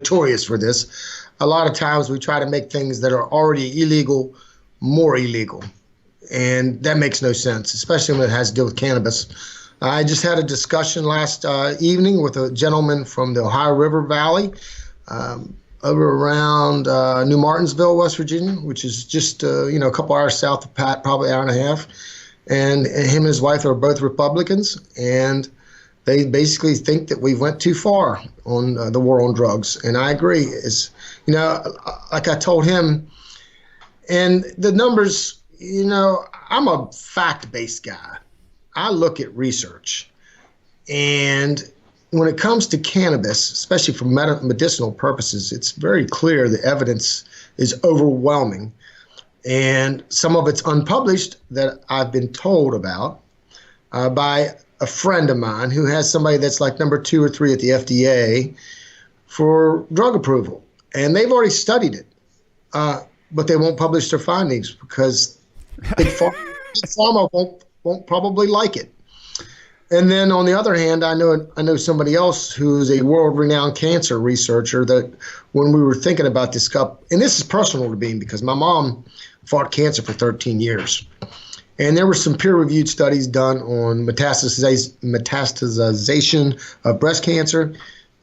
notorious for this. A lot of times we try to make things that are already illegal more illegal. And that makes no sense, especially when it has to do with cannabis. I just had a discussion last evening with a gentleman from the Ohio River Valley over around New Martinsville, West Virginia, which is just a couple hours south of Pat, probably an hour and a half. And him and his wife are both Republicans, and they basically think that we went too far on the war on drugs. And I agree. It's, like I told him, and the numbers, I'm a fact-based guy. I look at research. And when it comes to cannabis, especially for medicinal purposes, it's very clear the evidence is overwhelming. And some of it's unpublished that I've been told about by a friend of mine who has somebody that's like number 2 or 3 at the FDA for drug approval. And they've already studied it, but they won't publish their findings because Big Pharma won't probably like it. And then on the other hand, I know somebody else who's a world-renowned cancer researcher that when we were thinking about this cup, and this is personal to me because my mom fought cancer for 13 years. And there were some peer-reviewed studies done on metastasization of breast cancer,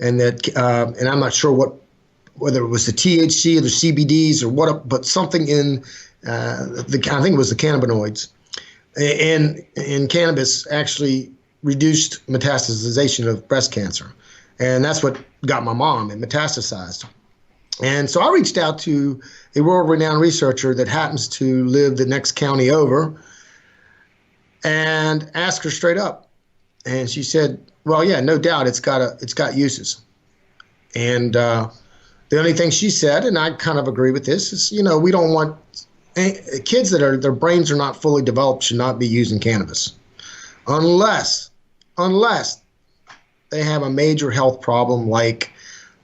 and and I'm not sure whether it was the THC or the CBDs or what, but something in I think it was the cannabinoids, and cannabis actually reduced metastasization of breast cancer, and that's what got my mom. It metastasized. And so I reached out to a world-renowned researcher that happens to live the next county over and asked her straight up. And she said, well, yeah, no doubt it's got uses. And the only thing she said, and I kind of agree with this, is, we don't want kids that their brains are not fully developed should not be using cannabis unless they have a major health problem like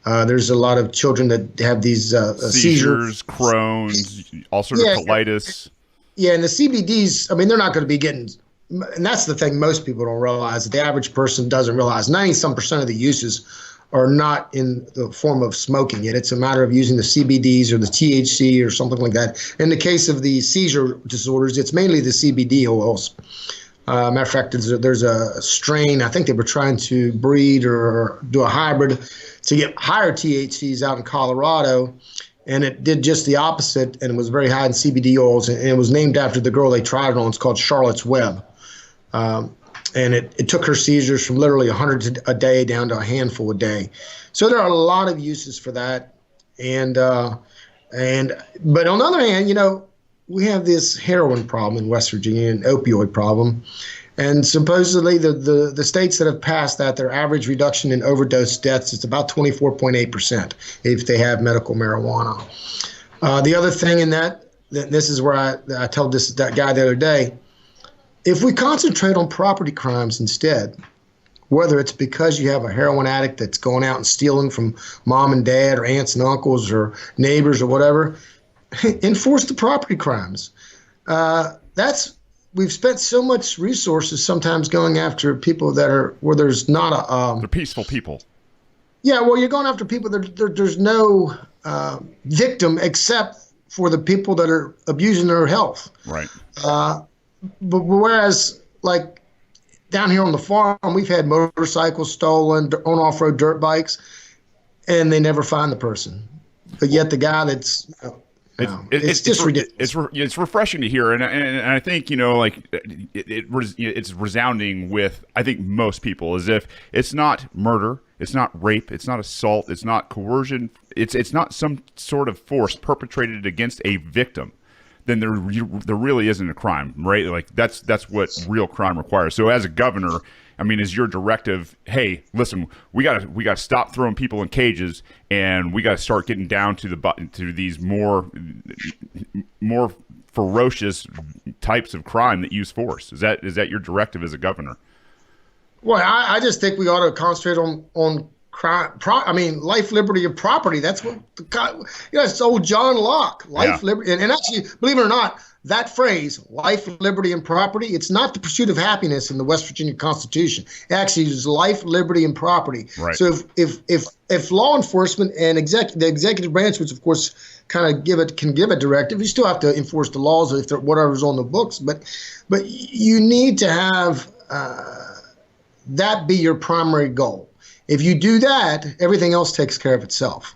there's a lot of children that have these seizures, Crohn's, ulcerative colitis. Yeah, and the CBDs, I mean, they're not going to be getting, and that's the thing most people don't realize, that the average person doesn't realize. 90-some% of the uses are not in the form of smoking it. It's a matter of using the CBDs or the THC or something like that. In the case of the seizure disorders, it's mainly the CBD oils. Matter of fact, there's a strain, I think they were trying to breed or do a hybrid to get higher THCs out in Colorado, and it did just the opposite, and it was very high in CBD oils, and it was named after the girl they tried it on. It's called Charlotte's Web. And it took her seizures from literally 100 a day down to a handful a day. So there are a lot of uses for that. But on the other hand, we have this heroin problem in West Virginia, an opioid problem. And supposedly the states that have passed that, their average reduction in overdose deaths is about 24.8% if they have medical marijuana. The other thing in that this is where I told that guy the other day, if we concentrate on property crimes instead, whether it's because you have a heroin addict that's going out and stealing from mom and dad or aunts and uncles or neighbors or whatever, enforce the property crimes. We've spent so much resources sometimes going after people where there's not they're peaceful people. Yeah, well, you're going after people there's no victim except for the people that are abusing their health. Right. But whereas, like, down here on the farm, we've had motorcycles stolen on off-road dirt bikes, and they never find the person. But yet the guy that's, it's just ridiculous. It's refreshing to hear, and I think it's resounding with, I think, most people, as if it's not murder, it's not rape, it's not assault, it's not coercion, it's not some sort of force perpetrated against a victim. Then there really isn't a crime, right? Like that's what real crime requires. So as a governor, I mean, is your directive, hey, listen, we gotta stop throwing people in cages, and we gotta start getting down to these more ferocious types of crime that use force. Is that your directive as a governor? Well, I just think we ought to concentrate on life, liberty, and property. That's what it's old John Locke. Life, liberty, and actually, believe it or not, that phrase, life, liberty, and property, it's not the pursuit of happiness in the West Virginia Constitution. It actually is life, liberty, and property. Right. So if law enforcement and the executive branch, which of course kind of can give a directive, you still have to enforce the laws if whatever's on the books. But you need to have that be your primary goal. If you do that, everything else takes care of itself.